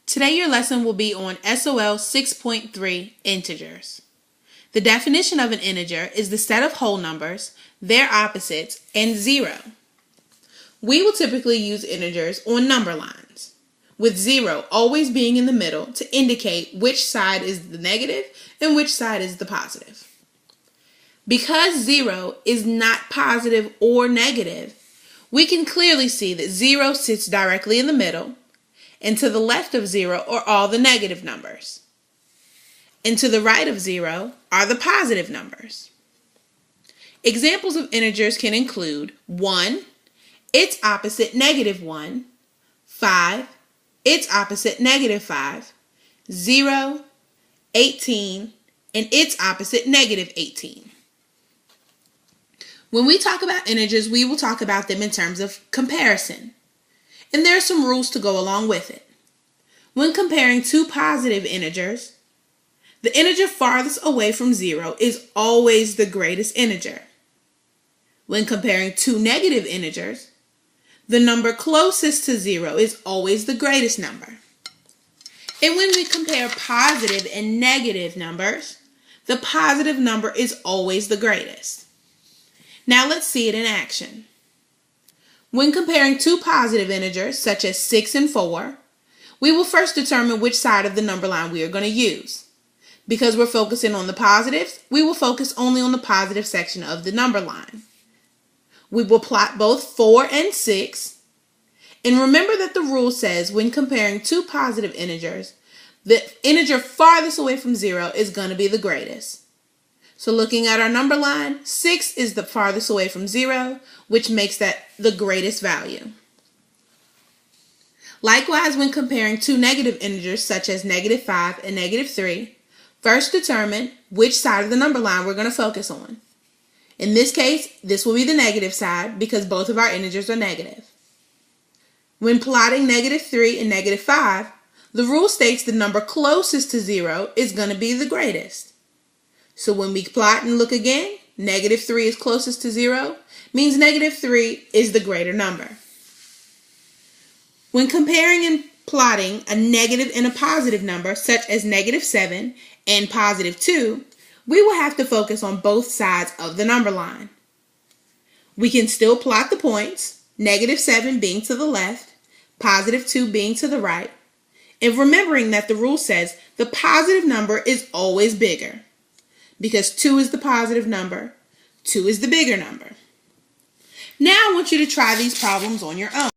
Today your lesson will be on SOL 6.3 integers. The definition of an integer is the set of whole numbers, their opposites, and zero. We will typically use integers on number lines, with zero always being in the middle to indicate which side is the negative and which side is the positive. Because zero is not positive or negative, we can clearly see that zero sits directly in the middle, and to the left of zero are all the negative numbers. And to the right of zero are the positive numbers. Examples of integers can include 1, its opposite -1, 5, its opposite -5, 0, 18, and its opposite -18. When we talk about integers, we will talk about them in terms of comparison. And there are some rules to go along with it. When comparing two positive integers, the integer farthest away from zero is always the greatest integer. When comparing two negative integers, the number closest to zero is always the greatest number. And when we compare positive and negative numbers, the positive number is always the greatest. Now let's see it in action. When comparing two positive integers, such as 6 and 4, we will first determine which side of the number line we are going to use. Because we're focusing on the positives, we will focus only on the positive section of the number line. We will plot both 4 and 6. And remember that the rule says when comparing two positive integers, the integer farthest away from zero is going to be the greatest. So looking at our number line, 6 is the farthest away from 0, which makes that the greatest value. Likewise, when comparing two negative integers such as -5 and -3, first determine which side of the number line we're going to focus on. In this case, this will be the negative side because both of our integers are negative. When plotting -3 and -5, the rule states the number closest to 0 is going to be the greatest. So when we plot and look again, -3 is closest to 0, means -3 is the greater number. When comparing and plotting a negative and a positive number, such as -7 and +2, we will have to focus on both sides of the number line. We can still plot the points, -7 being to the left, +2 being to the right, and remembering that the rule says the positive number is always bigger. Because 2 is the positive number, 2 is the bigger number. Now I want you to try these problems on your own.